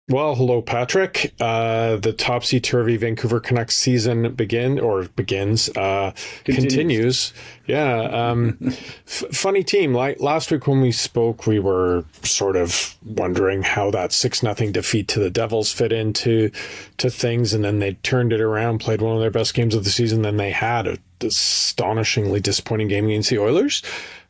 Well, hello, Patrick. The Topsy-Turvy Vancouver Canucks season continues. Yeah. Funny team. Like last week when we spoke, we were sort of wondering how that 6-0 defeat to the Devils fit into things. And then they turned it around, played one of their best games of the season. Then they had a astonishingly disappointing game against the Oilers.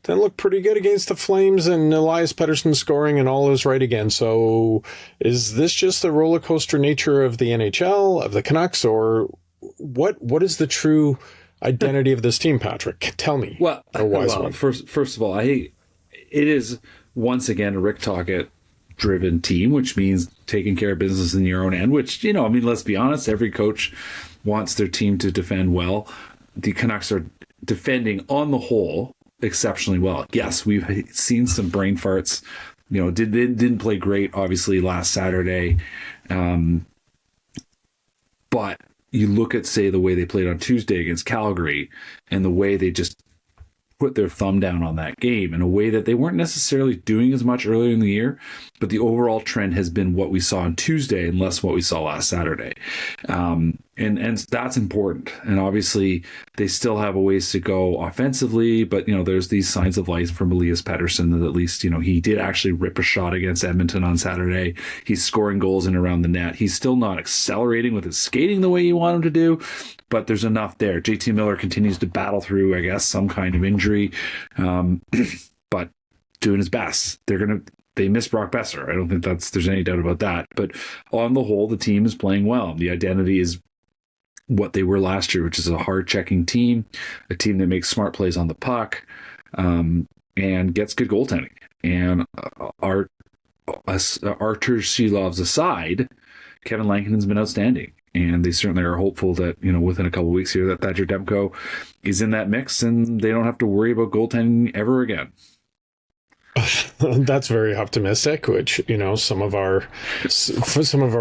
Then looked pretty good against the Flames, and Elias Pettersson scoring, and all is right again. So is this just the roller coaster nature of the NHL, of the Canucks, or what is the true identity of this team, Patrick? Tell me. Well, first of all, it is once again a Rick Tocchet driven team, which means taking care of business in your own end, which, let's be honest, every coach wants their team to defend well. The Canucks are defending on the whole exceptionally well. Yes, we've seen some brain farts. Didn't play great, obviously, last Saturday. But you look at, say, the way they played on Tuesday against Calgary and the way they just put their thumb down on that game in a way that they weren't necessarily doing as much earlier in the year, but the overall trend has been what we saw on Tuesday and less what we saw last Saturday. And that's important. And obviously they still have a ways to go offensively, but there's these signs of life from Elias Pettersson that at least, he did actually rip a shot against Edmonton on Saturday. He's scoring goals in around the net. He's still not accelerating with his skating the way you want him to do, but there's enough there. JT Miller continues to battle through, I guess, some kind of injury, but doing his best. They miss Brock Besser. I don't think there's any doubt about that. But on the whole, the team is playing well. The identity is what they were last year, which is a hard-checking team, a team that makes smart plays on the puck, and gets good goaltending. And Artur Shilov's aside, Kevin Lankinen's been outstanding. And they certainly are hopeful that, within a couple of weeks here, that Thatcher Demko is in that mix and they don't have to worry about goaltending ever again. That's very optimistic, which some of our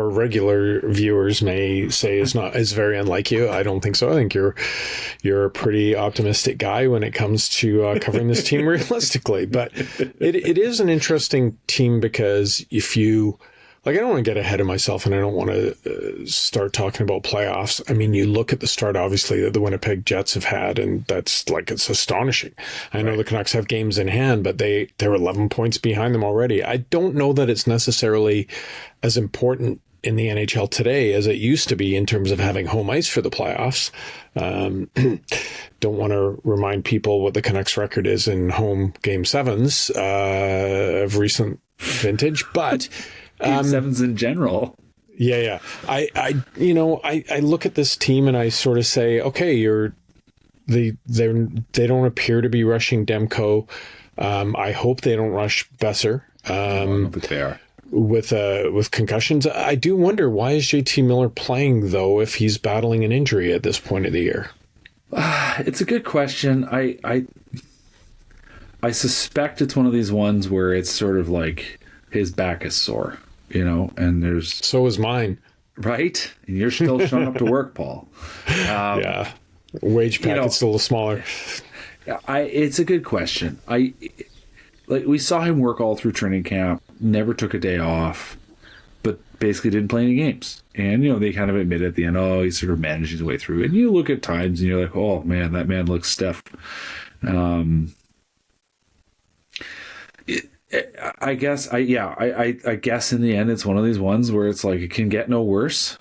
regular viewers may say is very unlike you. I don't think so. I think you're a pretty optimistic guy when it comes to covering this team realistically. But it is an interesting team because if you. I don't want to get ahead of myself and I don't want to start talking about playoffs. I mean, you look at the start, obviously, that the Winnipeg Jets have had, and it's astonishing. I know the Canucks have games in hand, but they're 11 points behind them already. I don't know that it's necessarily as important in the NHL today as it used to be in terms of having home ice for the playoffs. Don't want to remind people what the Canucks record is in home game sevens of recent vintage, but... Game sevens in general. Yeah. I look at this team and I sort of say, okay, they don't appear to be rushing Demko. I hope they don't rush Besser. I don't think they are. With concussions. I do wonder, why is JT Miller playing though if he's battling an injury at this point of the year? It's a good question. I suspect it's one of these ones where it's sort of like his back is sore. And there's... So is mine. Right? And you're still showing up to work, Paul. Yeah. Wage packet's a little smaller. It's a good question. We saw him work all through training camp, never took a day off, but basically didn't play any games. And, they kind of admit at the end, he's sort of managing his way through. And you look at times and you're like, oh, man, that man looks stiff. I guess in the end it's one of these ones where it's like it can get no worse,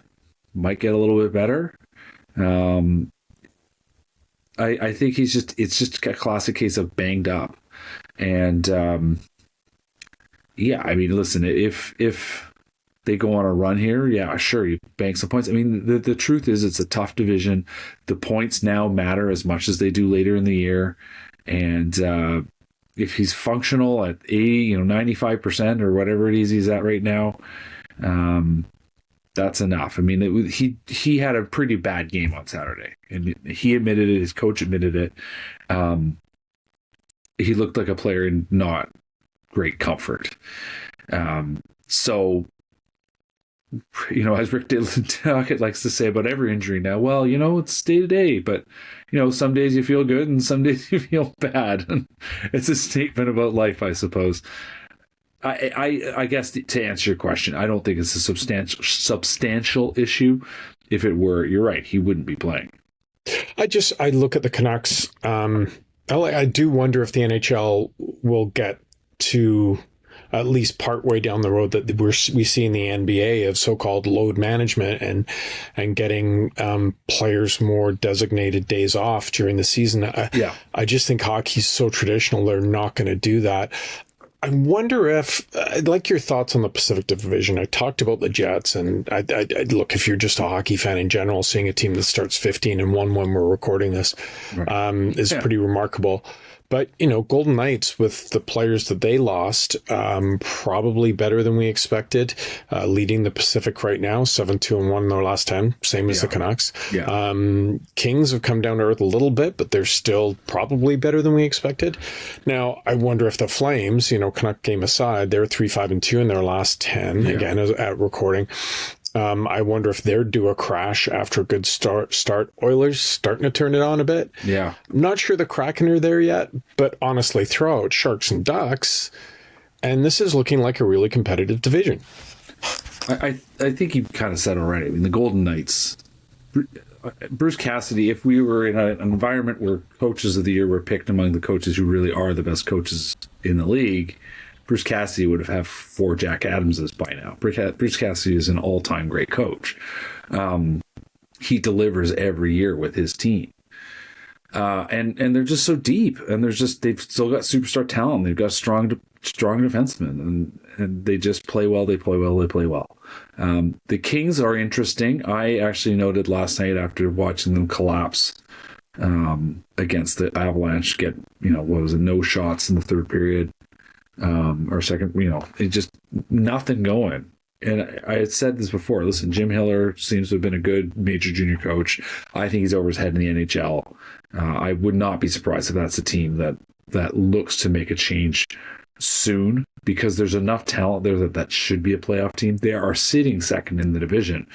might get a little bit better. I think it's just a classic case of banged up, and listen, if they go on a run here, sure, you bank some points. I mean, the truth is it's a tough division. The points now matter as much as they do later in the year, and if he's functional at 80, 95% or whatever it is he's at right now, that's enough. I mean, he had a pretty bad game on Saturday, and he admitted it. His coach admitted it. He looked like a player in not great comfort. So, as Rick Tocchet likes to say about every injury now, well, it's day to day, but, some days you feel good and some days you feel bad. It's a statement about life, I suppose. I guess to answer your question, I don't think it's a substantial issue. If it were, you're right, he wouldn't be playing. I look at the Canucks. I do wonder if the NHL will get to at least partway down the road that we see in the NBA of so-called load management and getting players more designated days off during the season. I just think hockey's so traditional; they're not going to do that. I wonder if I'd like your thoughts on the Pacific Division. I talked about the Jets, and I look, if you're just a hockey fan in general, seeing a team that starts 15-1 when we're recording this is pretty remarkable. But, Golden Knights, with the players that they lost, probably better than we expected, leading the Pacific right now, 7-2-1 in their last 10, same as the Canucks. Kings have come down to earth a little bit, but they're still probably better than we expected. Now, I wonder if the Flames, Canuck game aside, they're 3-5-2 in their last 10, again, at recording. I wonder if they're due a crash after a good start. Oilers starting to turn it on a bit. Yeah. I'm not sure the Kraken are there yet, but honestly, throw out Sharks and Ducks, and this is looking like a really competitive division. I think you kind of said already. I mean, the Golden Knights, Bruce Cassidy, if we were in an environment where coaches of the year were picked among the coaches who really are the best coaches in the league, Bruce Cassidy would have 4 Jack Adamses by now. Bruce Cassidy is an all-time great coach. He delivers every year with his team. And they're just so deep, and they've still got superstar talent. They've got strong defensemen, and they just play well. They play well. The Kings are interesting. I actually noted last night after watching them collapse against the Avalanche, get no shots in the third period. Or second, it just nothing going. And I had said this before. Listen, Jim Hiller seems to have been a good major junior coach. I think he's over his head in the NHL. I would not be surprised if that's a team that looks to make a change soon, because there's enough talent there that should be a playoff team. They are sitting second in the division,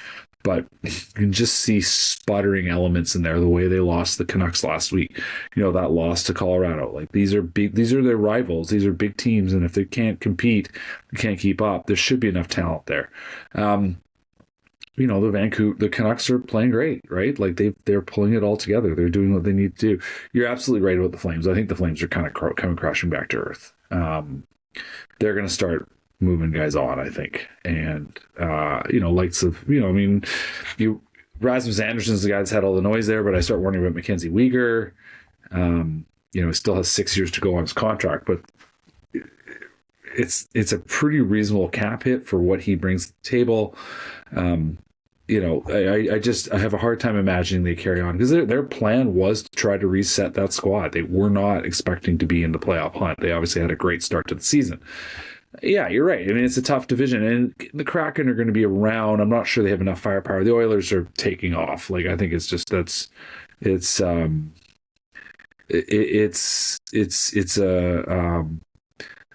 but you can just see sputtering elements in there, the way they lost the Canucks last week. That loss to Colorado. Like, these are their rivals. These are big teams, and if they can't compete, they can't keep up. There should be enough talent there. The Canucks are playing great, right? Like, they're pulling it all together. They're doing what they need to do. You're absolutely right about the Flames. I think the Flames are kind of coming crashing back to earth. They're going to start moving guys on, I think. And, likes of, Rasmus Anderson's the guy that's had all the noise there, but I start worrying about Mackenzie Weegar. He still has 6 years to go on his contract, but it's a pretty reasonable cap hit for what he brings to the table. I have a hard time imagining they carry on, because their plan was to try to reset that squad. They were not expecting to be in the playoff hunt. They obviously had a great start to the season. Yeah, you're right. I mean, it's a tough division, and the Kraken are going to be around. I'm not sure they have enough firepower. The Oilers are taking off. Like, I think it's just it's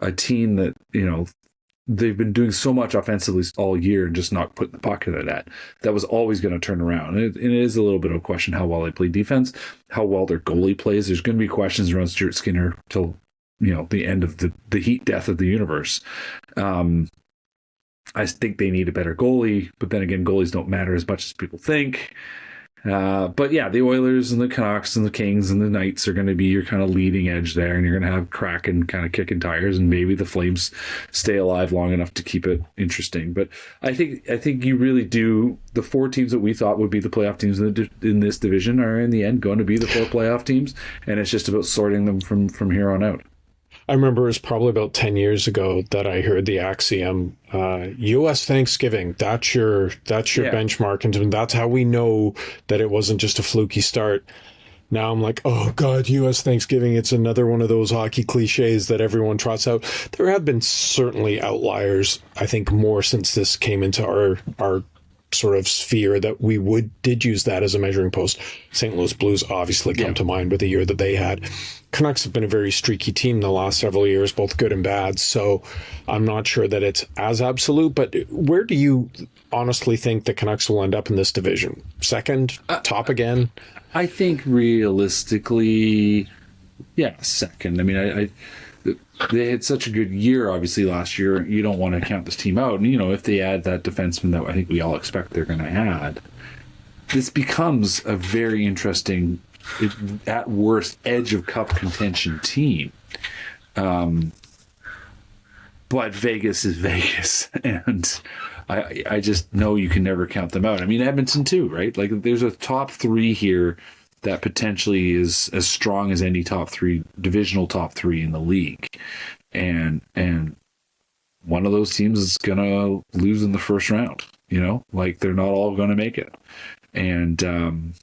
a team that they've been doing so much offensively all year and just not putting the puck in the net. That was always going to turn around. And it is a little bit of a question how well they play defense, how well their goalie plays. There's going to be questions around Stuart Skinner till the end of the heat death of the universe. I think they need a better goalie, but then again, goalies don't matter as much as people think. But yeah, the Oilers and the Canucks and the Kings and the Knights are going to be your kind of leading edge there, and you're going to have Kraken kind of kicking tires, and maybe the Flames stay alive long enough to keep it interesting. But I think you really do. The 4 teams that we thought would be the playoff teams in this division are in the end going to be the 4 playoff teams, and it's just about sorting them from here on out. I remember it was probably about 10 years ago that I heard the axiom, U.S. Thanksgiving, that's your benchmark. And that's how we know that it wasn't just a fluky start. Now I'm like, oh, God, U.S. Thanksgiving, it's another one of those hockey cliches that everyone trots out. There have been certainly outliers, I think, more since this came into our sort of sphere that we did use that as a measuring post. St. Louis Blues obviously come to mind with the year that they had. Canucks have been a very streaky team the last several years, both good and bad. So I'm not sure that it's as absolute, but where do you honestly think the Canucks will end up in this division? Second? Top again? I think realistically, second. I mean, they had such a good year, obviously, last year. You don't want to count this team out. And, if they add that defenseman that I think we all expect they're going to add, this becomes a very interesting, at worst, edge of cup contention team. But Vegas is Vegas, and I just know you can never count them out. I mean, Edmonton too, right? Like, there's a top three here that potentially is as strong as any divisional top three in the league, and one of those teams is gonna lose in the first round. Like, they're not all going to make it, and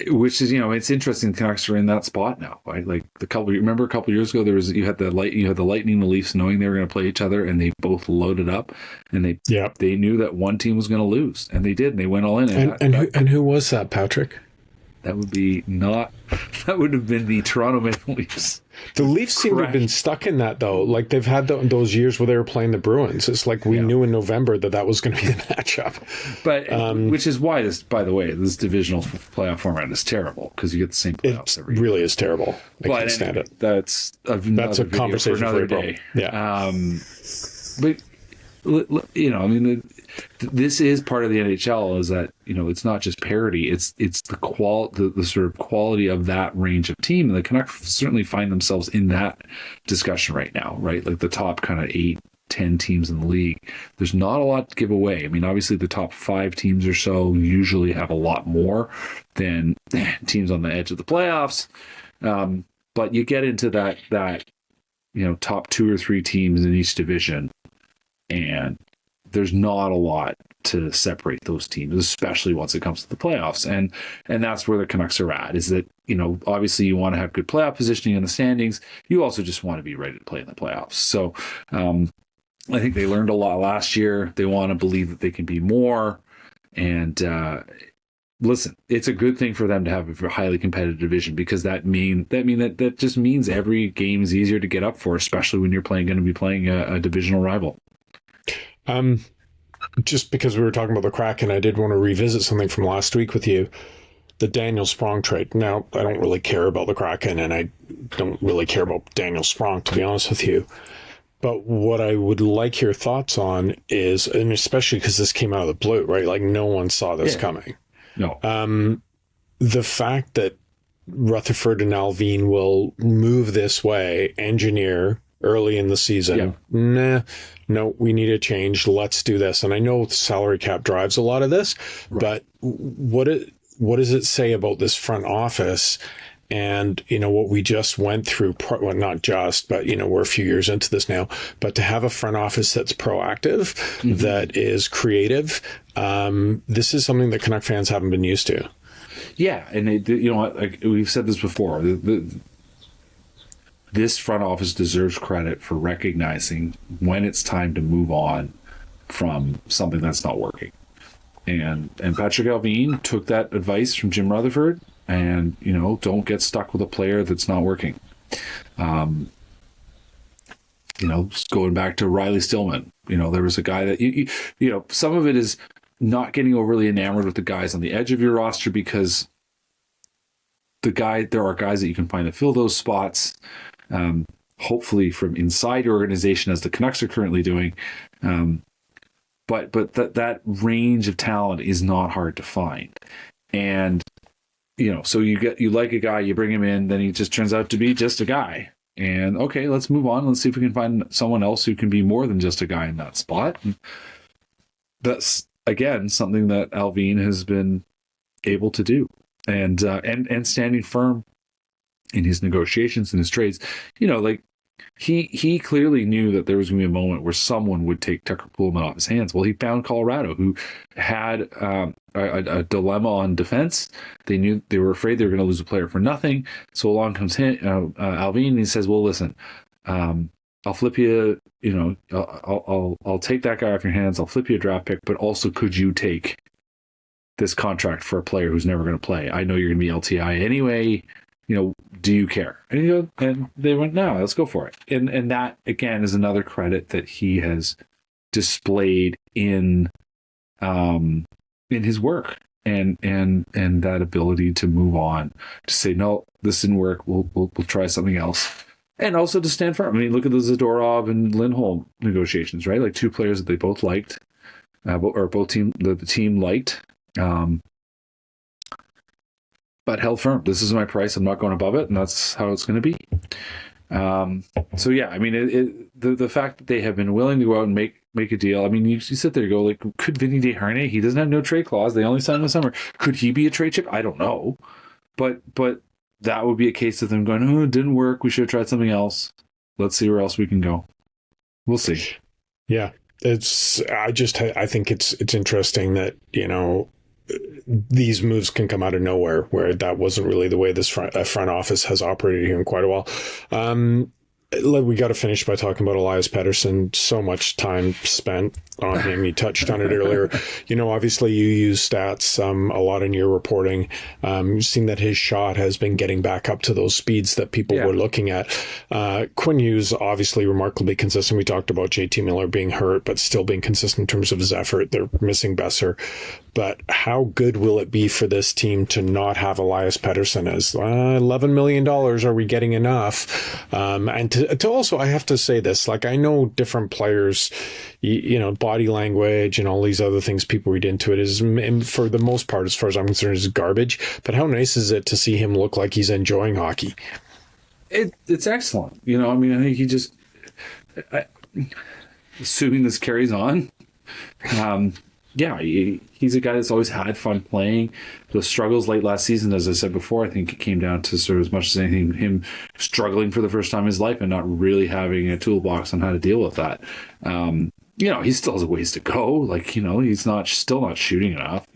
which is, it's interesting. The Canucks are in that spot now, right? Like, remember a couple years ago, you had the Lightning, the Leafs, knowing they were going to play each other, and they both loaded up, and they knew that one team was going to lose, and they did, and they went all in. And who was that, Patrick? That would have been the Toronto Maple Leafs. The Leafs seem to have been stuck in that, though. Like, they've had those years where they were playing the Bruins. It's like we knew in November that was going to be the matchup. But which is why this divisional playoff format is terrible, because you get the same playoffs every year. It really is terrible. I can't stand it. That's a conversation for another day. Yeah. But this is part of the NHL, is that, it's not just parity, it's the sort of quality of that range of team. And the Canucks certainly find themselves in that discussion right now, right? Like, the top kind of 8-10 teams in the league, there's not a lot to give away. I mean, obviously the top 5 teams or so usually have a lot more than teams on the edge of the playoffs. But you get into that top 2 or 3 teams in each division, and there's not a lot to separate those teams, especially once it comes to the playoffs. And that's where the Canucks are at, is that, obviously you want to have good playoff positioning in the standings. You also just want to be ready to play in the playoffs. So I think they learned a lot last year. They want to believe that they can be more. And listen, it's a good thing for them to have a highly competitive division, because that just means every game is easier to get up for, especially when you're going to be playing a divisional rival. Just because we were talking about the Kraken, I did want to revisit something from last week with you, the Daniel Sprong trade. Now, I don't really care about the Kraken, and I don't really care about Daniel Sprong, to be honest with you. But what I would like your thoughts on is, and especially because this came out of the blue, right? Like, no one saw this coming. No. The fact that Rutherford and Alvin will move this way, engineer early in the season. Yeah. No, we need a change. Let's do this. And I know salary cap drives a lot of this, right. But what does it say about this front office and, what we just went through? Well, not just, but, we're a few years into this now, but to have a front office that's proactive, mm-hmm. that is creative, this is something that Canuck fans haven't been used to. Yeah. And like we've said this before, this front office deserves credit for recognizing when it's time to move on from something that's not working. And Patrick Alvin took that advice from Jim Rutherford, and, don't get stuck with a player that's not working. Going back to Riley Stillman, there was a guy that, some of it is not getting overly enamored with the guys on the edge of your roster, because there are guys that you can find to fill those spots. Hopefully from inside your organization, as the Canucks are currently doing. But that range of talent is not hard to find. And, so you like a guy, you bring him in, then he just turns out to be just a guy. And okay, let's move on. Let's see if we can find someone else who can be more than just a guy in that spot. And that's, again, something that Alvin has been able to do. And standing firm in his negotiations and his trades. He clearly knew that there was going to be a moment where someone would take Tucker Poolman off his hands. Well, he found Colorado, who had a dilemma on defense. They were afraid they were going to lose a player for nothing. So along comes Alvin, and he says, "Well, listen, I'll flip you. I'll take that guy off your hands. I'll flip you a draft pick, but also, could you take this contract for a player who's never going to play? I know you're going to be LTI anyway. Do you care?" And they went, "No, let's go for it." And that, again, is another credit that he has displayed in his work. and that ability to move on, to say, no, this didn't work. We'll try something else. And also to stand firm. I mean, look at the Zadorov and Lindholm negotiations, right? Like two players that they both liked, or both the team liked, but held firm. This is my price. I'm not going above it, and that's how it's going to be. So yeah, I mean, the fact that they have been willing to go out and make a deal. I mean, you sit there and go, like, could Vinny Desharnais? He doesn't have no trade clause. They only signed in the summer. Could he be a trade chip? I don't know, but that would be a case of them going, oh, it didn't work. We should have tried something else. Let's see where else we can go. We'll see. Yeah, I think it's interesting that, you know, these moves can come out of nowhere, where that wasn't really the way this front office has operated here in quite a while. We got to finish by talking about Elias Pettersson. So much time spent on him. You touched on it earlier. You know, obviously you use stats a lot in your reporting. You've seen that his shot has been getting back up to those speeds that people were looking at. Quinn Hughes, obviously remarkably consistent. We talked about JT Miller being hurt, but still being consistent in terms of his effort. They're missing Besser. But how good will it be for this team to not have Elias Pettersson as $11 million? Are we getting enough? And to also, I have to say this, like, I know different players, you know, body language and all these other things people read into it is, for the most part, as far as I'm concerned, is garbage. But how nice is it to see him look like he's enjoying hockey? It's excellent. You know, I mean, I think he just, assuming this carries on, yeah, he's a guy that's always had fun playing. The struggles late last season, as I said before, I think it came down to sort of as much as anything, him struggling for the first time in his life and not really having a toolbox on how to deal with that. You know, he still has a ways to go. Like, you know, he's still not shooting enough.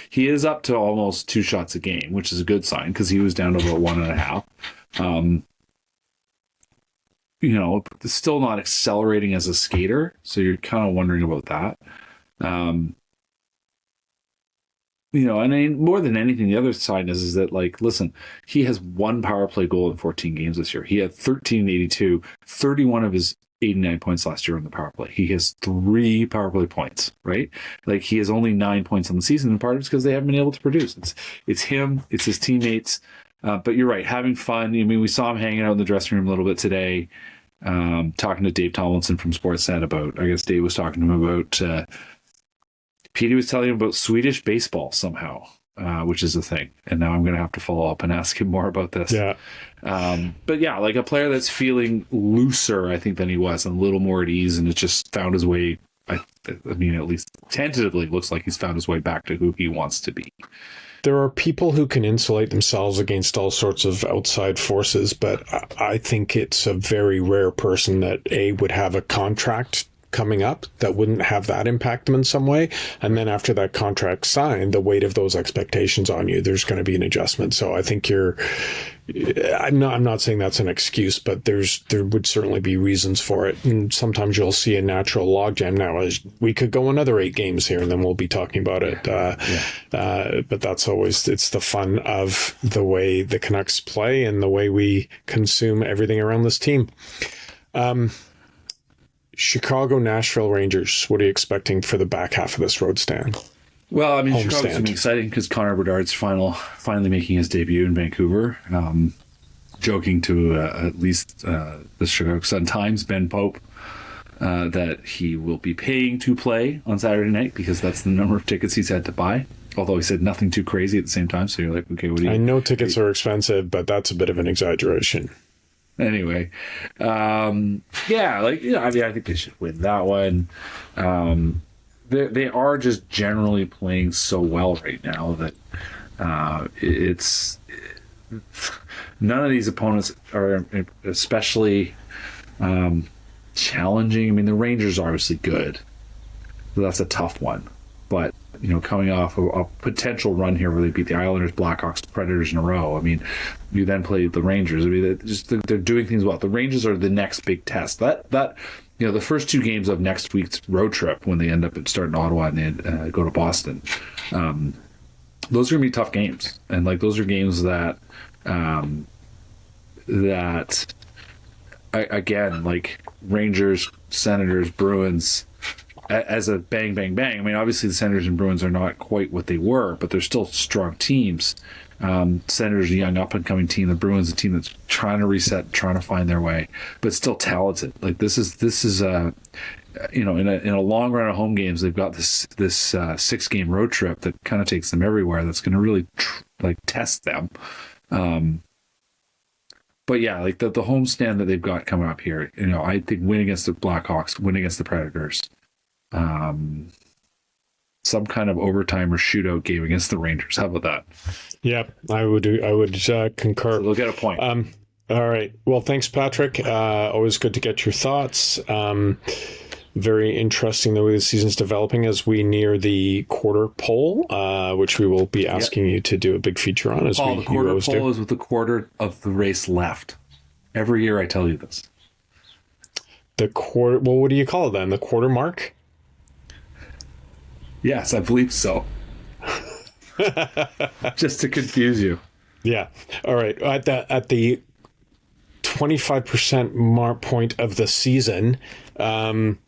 He is up to almost 2 shots a game, which is a good sign because he was down to about 1.5. You know, still not accelerating as a skater, so you're kind of wondering about that. You know, and more than anything, the other side is that, like, listen, he has 1 power play goal in 14 games this year. He had 1382, 31 of his 89 points last year on the power play. He has 3 power play points, right? Like, he has only 9 points on the season, and part of it's because they haven't been able to produce. It's him, it's his teammates. But you're right, having fun. I mean, we saw him hanging out in the dressing room a little bit today, talking to Dave Tomlinson from Sportsnet about, I guess Dave was talking to him about, Petey was telling him about Swedish baseball somehow, which is a thing. And now I'm going to have to follow up and ask him more about this. Yeah. But yeah, like a player that's feeling looser, I think, than he was, and a little more at ease, and it just found his way. I mean, at least tentatively looks like he's found his way back to who he wants to be. There are people who can insulate themselves against all sorts of outside forces, but I think it's a very rare person that would have a contract coming up that wouldn't have that impact them in some way. And then after that contract signed, the weight of those expectations on you, there's going to be an adjustment. So I think I'm not saying that's an excuse, but there would certainly be reasons for it. And sometimes you'll see a natural logjam. Now, as we could go another 8 games here and then we'll be talking about it. But that's always, it's the fun of the way the Canucks play and the way we consume everything around this team. Chicago, Nashville Rangers. What are you expecting for the back half of this road stand? Well, I mean, Chicago's going to be exciting because Connor Bedard's finally making his debut in Vancouver. Joking to at least the Chicago Sun-Times, Ben Pope, that he will be paying to play on Saturday night because that's the number of tickets he's had to buy. Although he said nothing too crazy at the same time. So you're like, okay, what do you... I know tickets are expensive, but that's a bit of an exaggeration. Anyway, yeah, like, you know, I mean, I think they should win that one. They are just generally playing so well right now that it's none of these opponents are especially challenging. I mean, the Rangers are obviously good, so that's a tough one. But, you know, coming off a potential run here where they beat the Islanders, Blackhawks, Predators in a row, I mean, you then play the Rangers. I mean, they're doing things well. The Rangers are the next big test. That you know, the first 2 games of next week's road trip when they end up starting Ottawa and then go to Boston, those are going to be tough games. And, like, those are games that again, like Rangers, Senators, Bruins, as a bang, bang, bang. I mean, obviously the Senators and Bruins are not quite what they were, but they're still strong teams. Senators a young up-and-coming team. The Bruins a team that's trying to reset, trying to find their way, but still talented. Like this is in a long run of home games, they've got this 6-game road trip that kind of takes them everywhere. That's going to really test them. But yeah, like the homestand that they've got coming up here, I think win against the Blackhawks, win against the Predators, some kind of overtime or shootout game against the Rangers. How about that? Yeah, I would concur. So they'll get a point. All right. Well, thanks, Patrick. Always good to get your thoughts. Very interesting the way the season's developing as we near the quarter pole, which we will be asking you to do a big feature on. As the quarter pole is with the quarter of the race left. Every year I tell you this. The quarter. Well, what do you call it then? The quarter mark? Yes, I believe so. Just to confuse you. Yeah. All right. At the 25% mark point of the season, then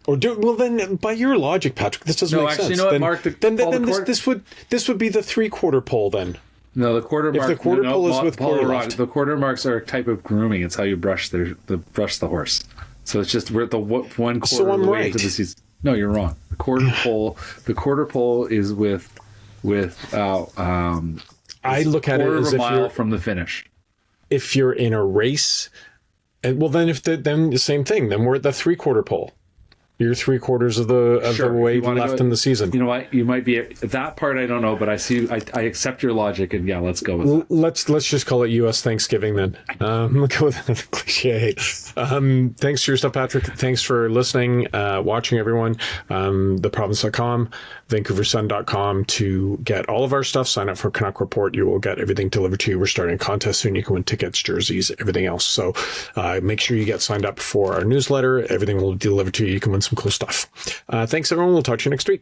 by your logic, Patrick, this doesn't make sense. You know what, Mark? This would be the 3/4 pole then. No, the quarter mark. If the quarter pole is with quarter left. The quarter marks are a type of grooming. It's how you brush the horse. So it's just we're at the 1/4 of the way into the season. No, you're wrong. The quarter pole is with I look at it as if you're from the finish. If you're in a race, then the same thing. Then we're at the 3/4 pole. You're 3/4 of the way left in the season. You know what? You might be that part. I don't know, but I see. I accept your logic, and yeah, let's go with that. Let's just call it U.S. Thanksgiving then. Let's go with the cliche. Thanks for your stuff, Patrick. Thanks for listening, watching, everyone. TheProvince.com, VancouverSun.com to get all of our stuff. Sign up for Canuck Report. You will get everything delivered to you. We're starting a contest soon. You can win tickets, jerseys, everything else. So make sure you get signed up for our newsletter. Everything will be delivered to you. You can win some cool stuff. Thanks, everyone. We'll talk to you next week.